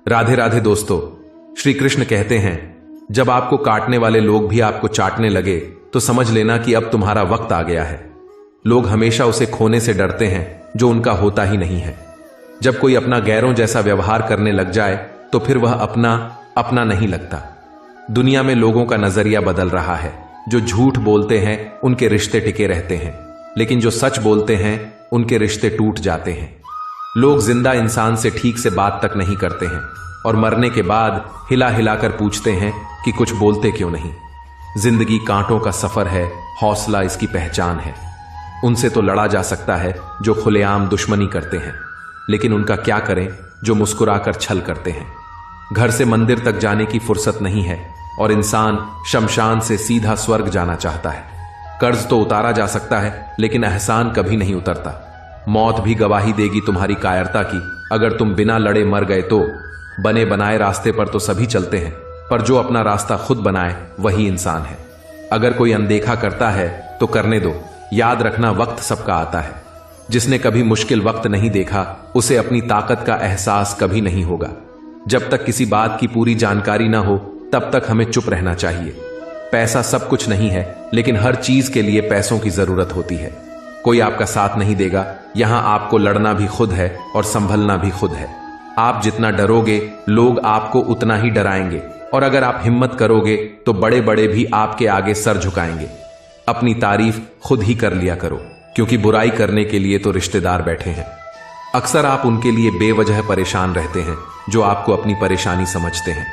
राधे राधे दोस्तों। श्री कृष्ण कहते हैं, जब आपको काटने वाले लोग भी आपको चाटने लगे तो समझ लेना कि अब तुम्हारा वक्त आ गया है। लोग हमेशा उसे खोने से डरते हैं जो उनका होता ही नहीं है। जब कोई अपना गैरों जैसा व्यवहार करने लग जाए तो फिर वह अपना नहीं लगता। दुनिया में लोगों का नजरिया बदल रहा है। जो झूठ बोलते हैं उनके रिश्ते टिके रहते हैं, लेकिन जो सच बोलते हैं उनके रिश्ते टूट जाते हैं। लोग जिंदा इंसान से ठीक से बात तक नहीं करते हैं और मरने के बाद हिला हिलाकर पूछते हैं कि कुछ बोलते क्यों नहीं। जिंदगी कांटों का सफर है, हौसला इसकी पहचान है। उनसे तो लड़ा जा सकता है जो खुलेआम दुश्मनी करते हैं, लेकिन उनका क्या करें जो मुस्कुराकर छल करते हैं। घर से मंदिर तक जाने की फुर्सत नहीं है और इंसान शमशान से सीधा स्वर्ग जाना चाहता है। कर्ज तो उतारा जा सकता है, लेकिन एहसान कभी नहीं उतरता। मौत भी गवाही देगी तुम्हारी कायरता की। अगर तुम बिना लड़े मर गए तो बने बनाए रास्ते पर तो सभी चलते हैं, पर जो अपना रास्ता खुद बनाए वही इंसान है। अगर कोई अनदेखा करता है तो करने दो। याद रखना, वक्त सबका आता है। जिसने कभी मुश्किल वक्त नहीं देखा उसे अपनी ताकत का एहसास कभी नहीं होगा। जब तक किसी बात की पूरी जानकारी ना हो तब तक हमें चुप रहना चाहिए। पैसा सब कुछ नहीं है, लेकिन हर चीज के लिए पैसों की जरूरत होती है। कोई आपका साथ नहीं देगा। यहां आपको लड़ना भी खुद है और संभलना भी खुद है। आप जितना डरोगे लोग आपको उतना ही डराएंगे, और अगर आप हिम्मत करोगे तो बड़े बड़े भी आपके आगे सर झुकाएंगे। अपनी तारीफ खुद ही कर लिया करो, क्योंकि बुराई करने के लिए तो रिश्तेदार बैठे हैं। अक्सर आप उनके लिए बेवजह परेशान रहते हैं जो आपको अपनी परेशानी समझते हैं।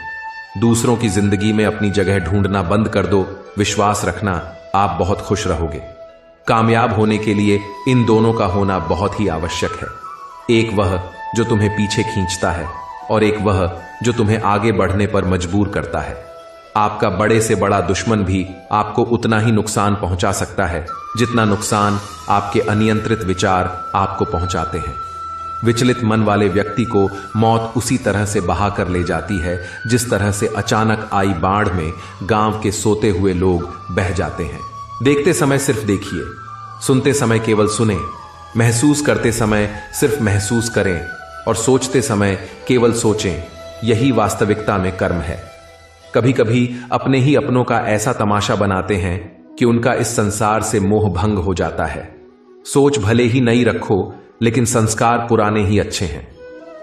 दूसरों की जिंदगी में अपनी जगह ढूंढना बंद कर दो। विश्वास रखना, आप बहुत खुश रहोगे। कामयाब होने के लिए इन दोनों का होना बहुत ही आवश्यक है। एक वह जो तुम्हें पीछे खींचता है और एक वह जो तुम्हें आगे बढ़ने पर मजबूर करता है। आपका बड़े से बड़ा दुश्मन भी आपको उतना ही नुकसान पहुंचा सकता है जितना नुकसान आपके अनियंत्रित विचार आपको पहुंचाते हैं। विचलित मन वाले व्यक्ति को मौत उसी तरह से बहा कर ले जाती है जिस तरह से अचानक आई बाढ़ में गांव के सोते हुए लोग बह जाते हैं। देखते समय सिर्फ देखिए, सुनते समय केवल सुने, महसूस करते समय सिर्फ महसूस करें और सोचते समय केवल सोचें। यही वास्तविकता में कर्म है। कभी कभी अपने ही अपनों का ऐसा तमाशा बनाते हैं कि उनका इस संसार से मोह भंग हो जाता है। सोच भले ही नई रखो, लेकिन संस्कार पुराने ही अच्छे हैं।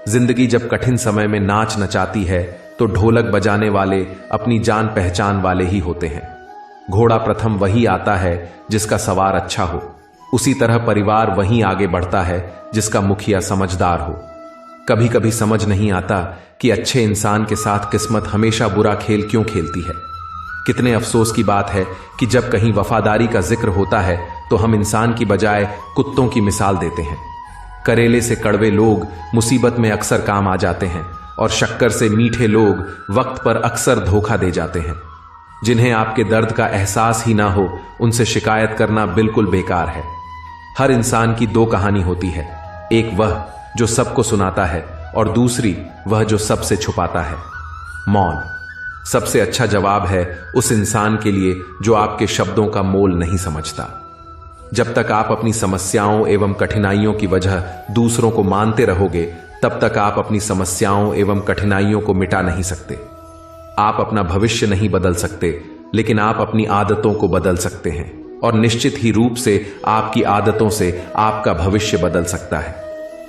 जिंदगी जब कठिन समय में नाच नचाती है तो ढोलक बजाने वाले अपनी जान पहचान वाले ही होते हैं। घोड़ा प्रथम वही आता है जिसका सवार अच्छा हो। उसी तरह परिवार वहीं आगे बढ़ता है जिसका मुखिया समझदार हो। कभी कभी समझ नहीं आता कि अच्छे इंसान के साथ किस्मत हमेशा बुरा खेल क्यों खेलती है। कितने अफसोस की बात है कि जब कहीं वफादारी का जिक्र होता है तो हम इंसान की बजाय कुत्तों की मिसाल देते हैं। करेले से कड़वे लोग मुसीबत में अक्सर काम आ जाते हैं और शक्कर से मीठे लोग वक्त पर अक्सर धोखा दे जाते हैं। जिन्हें आपके दर्द का एहसास ही ना हो उनसे शिकायत करना बिल्कुल बेकार है। हर इंसान की दो कहानी होती है, एक वह जो सबको सुनाता है और दूसरी वह जो सबसे छुपाता है। मौन सबसे अच्छा जवाब है उस इंसान के लिए जो आपके शब्दों का मोल नहीं समझता। जब तक आप अपनी समस्याओं एवं कठिनाइयों की वजह दूसरों को मानते रहोगे, तब तक आप अपनी समस्याओं एवं कठिनाइयों को मिटा नहीं सकते। आप अपना भविष्य नहीं बदल सकते, लेकिन आप अपनी आदतों को बदल सकते हैं, और निश्चित ही रूप से आपकी आदतों से आपका भविष्य बदल सकता है।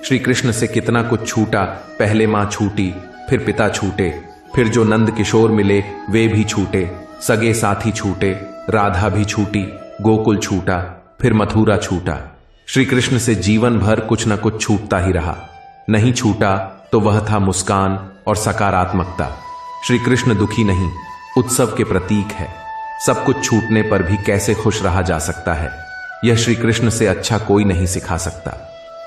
श्री कृष्ण से कितना कुछ छूटा। पहले मां छूटी, फिर पिता छूटे, फिर जो नंद किशोर मिले वे भी छूटे, सगे साथी छूटे, राधा भी छूटी, गोकुल छूटा, फिर मथुरा छूटा। श्री कृष्ण से जीवन भर कुछ न कुछ छूटता ही रहा। नहीं छूटा तो वह था मुस्कान और सकारात्मकता। श्री कृष्ण दुखी नहीं, उत्सव के प्रतीक है। सब कुछ छूटने पर भी कैसे खुश रहा जा सकता है, यह श्री कृष्ण से अच्छा कोई नहीं सिखा सकता।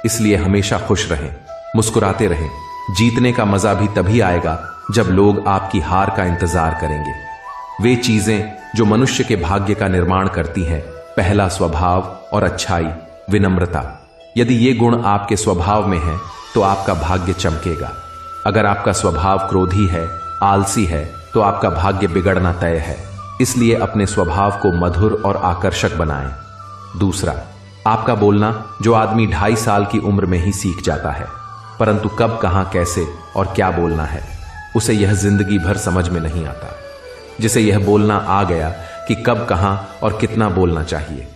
इसलिए हमेशा खुश रहें, मुस्कुराते रहें। जीतने का मजा भी तभी आएगा जब लोग आपकी हार का इंतजार करेंगे। वे चीजें जो मनुष्य के भाग्य का निर्माण करती हैं, पहला स्वभाव और अच्छाई, विनम्रता। यदि ये गुण आपके स्वभाव में है तो आपका भाग्य चमकेगा। अगर आपका स्वभाव क्रोधी है, आलसी है, तो आपका भाग्य बिगड़ना तय है। इसलिए अपने स्वभाव को मधुर और आकर्षक बनाएं। दूसरा, आपका बोलना जो आदमी 2.5 साल की उम्र में ही सीख जाता है, परंतु कब, कहां, कैसे और क्या बोलना है उसे यह जिंदगी भर समझ में नहीं आता। जिसे यह बोलना आ गया कि कब, कहां और कितना बोलना चाहिए,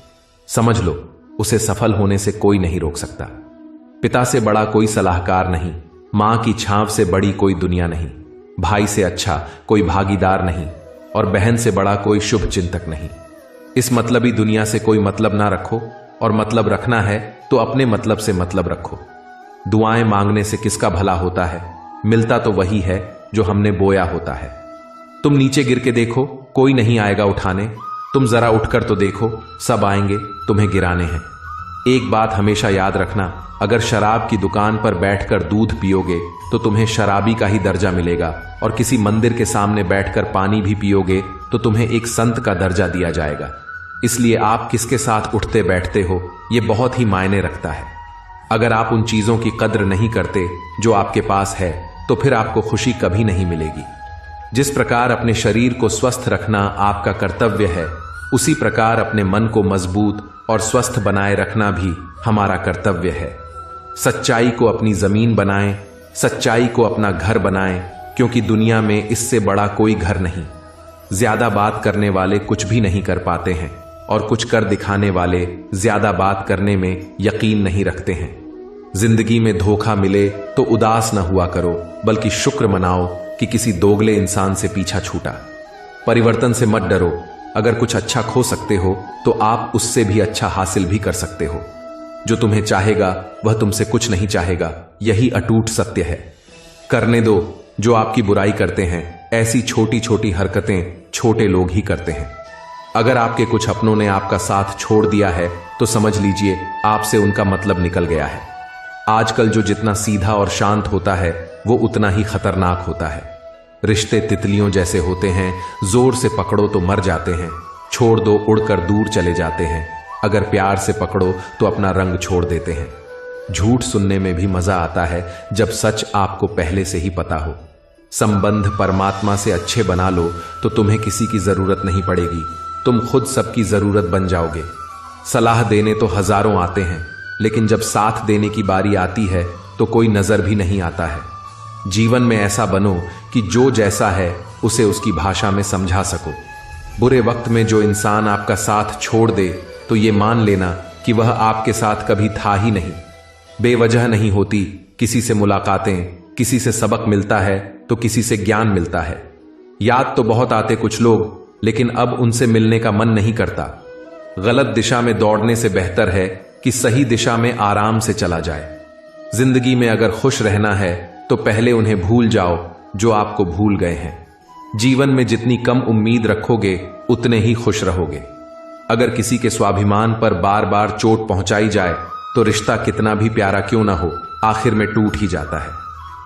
समझ लो उसे सफल होने से कोई नहीं रोक सकता। पिता से बड़ा कोई सलाहकार नहीं, मां की छांव से बड़ी कोई दुनिया नहीं, भाई से अच्छा कोई भागीदार नहीं और बहन से बड़ा कोई शुभ चिंतक नहीं। इस मतलबी दुनिया से कोई मतलब ना रखो, और मतलब रखना है तो अपने मतलब से मतलब रखो। दुआएं मांगने से किसका भला होता है? मिलता तो वही है जो हमने बोया होता है। तुम नीचे गिर के देखो, कोई नहीं आएगा उठाने। तुम जरा उठकर तो देखो, सब आएंगे तुम्हें गिराने हैं। एक बात हमेशा याद रखना, अगर शराब की दुकान पर बैठकर दूध पियोगे तो तुम्हें शराबी का ही दर्जा मिलेगा, और किसी मंदिर के सामने बैठकर पानी भी पियोगे तो तुम्हें एक संत का दर्जा दिया जाएगा। इसलिए आप किसके साथ उठते बैठते हो यह बहुत ही मायने रखता है। अगर आप उन चीजों की कद्र नहीं करते जो आपके पास है तो फिर आपको खुशी कभी नहीं मिलेगी। जिस प्रकार अपने शरीर को स्वस्थ रखना आपका कर्तव्य है, उसी प्रकार अपने मन को मजबूत और स्वस्थ बनाए रखना भी हमारा कर्तव्य है। सच्चाई को अपनी जमीन बनाएं, सच्चाई को अपना घर बनाएं, क्योंकि दुनिया में इससे बड़ा कोई घर नहीं। ज्यादा बात करने वाले कुछ भी नहीं कर पाते हैं, और कुछ कर दिखाने वाले ज्यादा बात करने में यकीन नहीं रखते हैं। जिंदगी में धोखा मिले तो उदास न हुआ करो, बल्कि शुक्र मनाओ कि किसी दोगले इंसान से पीछा छूटा। परिवर्तन से मत डरो, अगर कुछ अच्छा खो सकते हो तो आप उससे भी अच्छा हासिल भी कर सकते हो। जो तुम्हें चाहेगा वह तुमसे कुछ नहीं चाहेगा, यही अटूट सत्य है। करने दो जो आपकी बुराई करते हैं, ऐसी छोटी छोटी हरकतें छोटे लोग ही करते हैं। अगर आपके कुछ अपनों ने आपका साथ छोड़ दिया है तो समझ लीजिए आपसे उनका मतलब निकल गया है। आजकल जो जितना सीधा और शांत होता है वो उतना ही खतरनाक होता है। रिश्ते तितलियों जैसे होते हैं, जोर से पकड़ो तो मर जाते हैं, छोड़ दो उड़कर दूर चले जाते हैं। अगर प्यार से पकड़ो तो अपना रंग छोड़ देते हैं। झूठ सुनने में भी मजा आता है जब सच आपको पहले से ही पता हो। संबंध परमात्मा से अच्छे बना लो तो तुम्हें किसी की जरूरत नहीं पड़ेगी, तुम खुद सबकी जरूरत बन जाओगे। सलाह देने तो हजारों आते हैं, लेकिन जब साथ देने की बारी आती है तो कोई नजर भी नहीं आता है। जीवन में ऐसा बनो कि जो जैसा है उसे उसकी भाषा में समझा सको। बुरे वक्त में जो इंसान आपका साथ छोड़ दे तो ये मान लेना कि वह आपके साथ कभी था ही नहीं। बेवजह नहीं होती किसी से मुलाकातें, किसी से सबक मिलता है तो किसी से ज्ञान मिलता है। याद तो बहुत आते कुछ लोग, लेकिन अब उनसे मिलने का मन नहीं करता। गलत दिशा में दौड़ने से बेहतर है कि सही दिशा में आराम से चला जाए। जिंदगी में अगर खुश रहना है तो पहले उन्हें भूल जाओ जो आपको भूल गए हैं। जीवन में जितनी कम उम्मीद रखोगे उतने ही खुश रहोगे। अगर किसी के स्वाभिमान पर बार बार चोट पहुंचाई जाए तो रिश्ता कितना भी प्यारा क्यों ना हो, आखिर में टूट ही जाता है।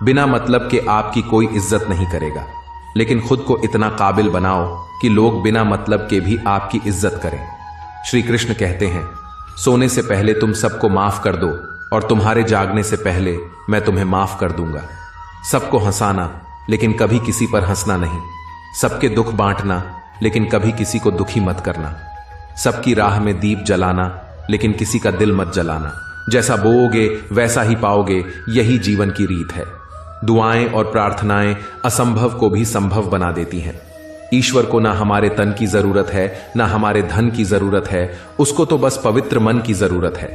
बिना मतलब के आपकी कोई इज्जत नहीं करेगा, लेकिन खुद को इतना काबिल बनाओ कि लोग बिना मतलब के भी आपकी इज्जत करें। श्री कृष्ण कहते हैं, सोने से पहले तुम सबको माफ कर दो और तुम्हारे जागने से पहले मैं तुम्हें माफ कर दूंगा। सबको हंसाना, लेकिन कभी किसी पर हंसना नहीं। सबके दुख बांटना, लेकिन कभी किसी को दुखी मत करना। सबकी राह में दीप जलाना, लेकिन किसी का दिल मत जलाना। जैसा बोओगे वैसा ही पाओगे, यही जीवन की रीत है। दुआएं और प्रार्थनाएं असंभव को भी संभव बना देती हैं। ईश्वर को ना हमारे तन की जरूरत है, ना हमारे धन की जरूरत है, उसको तो बस पवित्र मन की जरूरत है।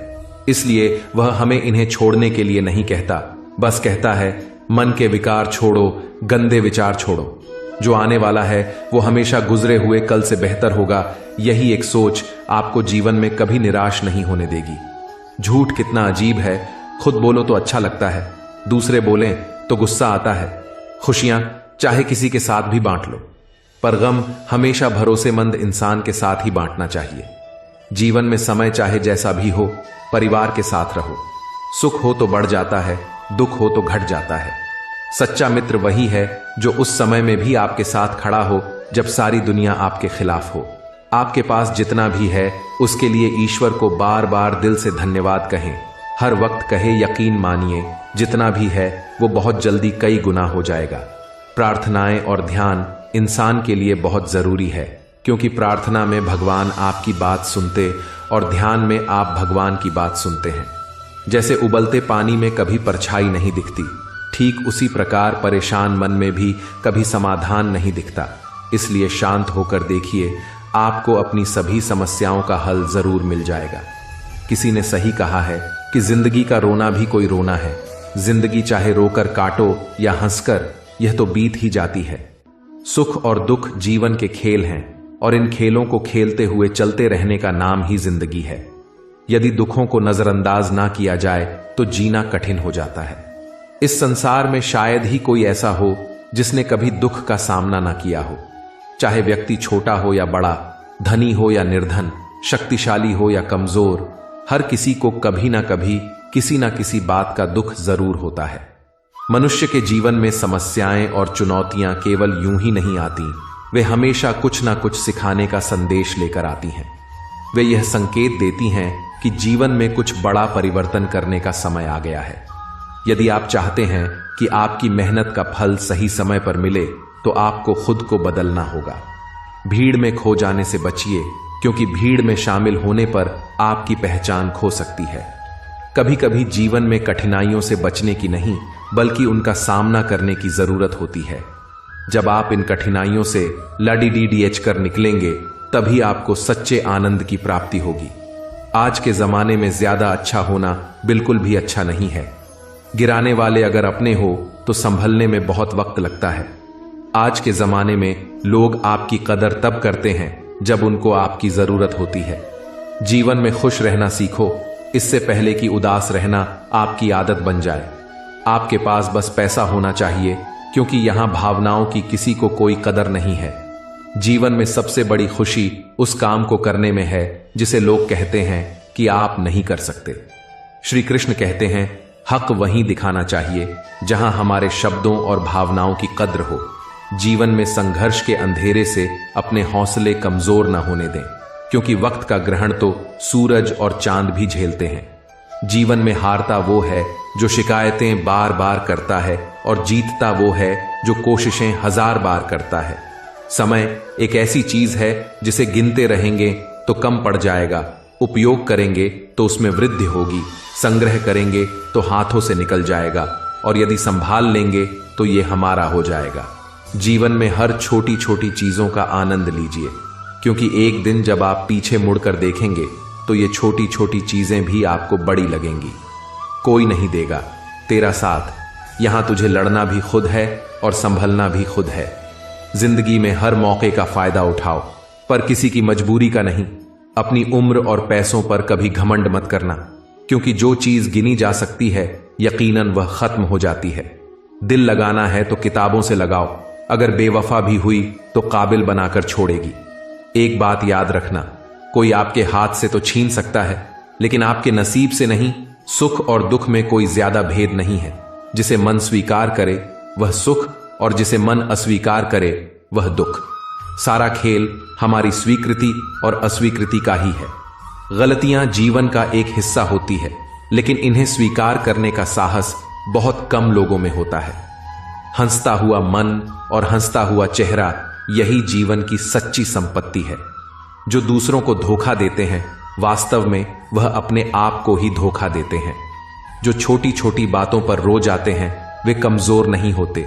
इसलिए वह हमें इन्हें छोड़ने के लिए नहीं कहता, बस कहता है मन के विकार छोड़ो, गंदे विचार छोड़ो। जो आने वाला है वो हमेशा गुजरे हुए कल से बेहतर होगा। यही एक सोच आपको जीवन में कभी निराश नहीं होने देगी। झूठ कितना अजीब है, खुद बोलो तो अच्छा लगता है, दूसरे बोलें तो गुस्सा आता है। खुशियां चाहे किसी के साथ भी बांट लो, पर गम हमेशा भरोसेमंद इंसान के साथ ही बांटना चाहिए। जीवन में समय चाहे जैसा भी हो, परिवार के साथ रहो। सुख हो तो बढ़ जाता है, दुख हो तो घट जाता है। सच्चा मित्र वही है जो उस समय में भी आपके साथ खड़ा हो जब सारी दुनिया आपके खिलाफ हो। आपके पास जितना भी है उसके लिए ईश्वर को बार बार दिल से धन्यवाद कहें। हर वक्त कहे यकीन मानिए, जितना भी है वो बहुत जल्दी कई गुना हो जाएगा। प्रार्थनाएं और ध्यान इंसान के लिए बहुत जरूरी है, क्योंकि प्रार्थना में भगवान आपकी बात सुनते और ध्यान में आप भगवान की बात सुनते हैं। जैसे उबलते पानी में कभी परछाई नहीं दिखती, ठीक उसी प्रकार परेशान मन में भी कभी समाधान नहीं दिखता। इसलिए शांत होकर देखिए, आपको अपनी सभी समस्याओं का हल जरूर मिल जाएगा। किसी ने सही कहा है कि जिंदगी का रोना भी कोई रोना है। जिंदगी चाहे रोकर काटो या हंसकर, यह तो बीत ही जाती है। सुख और दुख जीवन के खेल हैं और इन खेलों को खेलते हुए चलते रहने का नाम ही जिंदगी है। यदि दुखों को नजरअंदाज ना किया जाए तो जीना कठिन हो जाता है। इस संसार में शायद ही कोई ऐसा हो जिसने कभी दुख का सामना ना किया हो। चाहे व्यक्ति छोटा हो या बड़ा, धनी हो या निर्धन, शक्तिशाली हो या कमजोर, हर किसी को कभी ना कभी किसी ना किसी बात का दुख जरूर होता है। मनुष्य के जीवन में समस्याएं और चुनौतियां केवल यूं ही नहीं आती, वे हमेशा कुछ ना कुछ सिखाने का संदेश लेकर आती हैं। वे यह संकेत देती हैं कि जीवन में कुछ बड़ा परिवर्तन करने का समय आ गया है। यदि आप चाहते हैं कि आपकी मेहनत का फल सही समय पर मिले, तो आपको खुद को बदलना होगा। भीड़ में खो जाने से बचिए, क्योंकि भीड़ में शामिल होने पर आपकी पहचान खो सकती है। कभी कभी जीवन में कठिनाइयों से बचने की नहीं, बल्कि उनका सामना करने की जरूरत होती है। जब आप इन कठिनाइयों से लड़ीडीडीएच कर निकलेंगे, तभी आपको सच्चे आनंद की प्राप्ति होगी। आज के जमाने में ज्यादा अच्छा होना बिल्कुल भी अच्छा नहीं है। गिराने वाले अगर अपने हो तो संभलने में बहुत वक्त लगता है। आज के जमाने में लोग आपकी कदर तब करते हैं जब उनको आपकी जरूरत होती है। जीवन में खुश रहना सीखो, इससे पहले कि उदास रहना आपकी आदत बन जाए। आपके पास बस पैसा होना चाहिए, क्योंकि यहां भावनाओं की किसी को कोई कदर नहीं है। जीवन में सबसे बड़ी खुशी उस काम को करने में है जिसे लोग कहते हैं कि आप नहीं कर सकते। श्री कृष्ण कहते हैं, हक वहीं दिखाना चाहिए जहां हमारे शब्दों और भावनाओं की कद्र हो। जीवन में संघर्ष के अंधेरे से अपने हौसले कमजोर न होने दें, क्योंकि वक्त का ग्रहण तो सूरज और चांद भी झेलते हैं। जीवन में हारता वो है जो शिकायतें बार बार करता है, और जीतता वो है जो कोशिशें 1000 बार करता है। समय एक ऐसी चीज है जिसे गिनते रहेंगे तो कम पड़ जाएगा, उपयोग करेंगे तो उसमें वृद्धि होगी, संग्रह करेंगे तो हाथों से निकल जाएगा, और यदि संभाल लेंगे तो ये हमारा हो जाएगा। जीवन में हर छोटी छोटी चीजों का आनंद लीजिए, क्योंकि एक दिन जब आप पीछे मुड़कर देखेंगे तो ये छोटी छोटी चीजें भी आपको बड़ी लगेंगी। कोई नहीं देगा तेरा साथ, यहां तुझे लड़ना भी खुद है और संभलना भी खुद है। जिंदगी में हर मौके का फायदा उठाओ, पर किसी की मजबूरी का नहीं। अपनी उम्र और पैसों पर कभी घमंड मत करना, क्योंकि जो चीज गिनी जा सकती है यकीनन वह खत्म हो जाती है। दिल लगाना है तो किताबों से लगाओ, अगर बेवफा भी हुई तो काबिल बनाकर छोड़ेगी। एक बात याद रखना, कोई आपके हाथ से तो छीन सकता है, लेकिन आपके नसीब से नहीं। सुख और दुख में कोई ज्यादा भेद नहीं है। जिसे मन स्वीकार करे वह सुख, और जिसे मन अस्वीकार करे वह दुख। सारा खेल हमारी स्वीकृति और अस्वीकृति का ही है। गलतियां जीवन का एक हिस्सा होती है, लेकिन इन्हें स्वीकार करने का साहस बहुत कम लोगों में होता है। हंसता हुआ मन और हंसता हुआ चेहरा, यही जीवन की सच्ची संपत्ति है। जो दूसरों को धोखा देते हैं, वास्तव में वह अपने आप को ही धोखा देते हैं। जो छोटी छोटी बातों पर रो जाते हैं, वे कमजोर नहीं होते,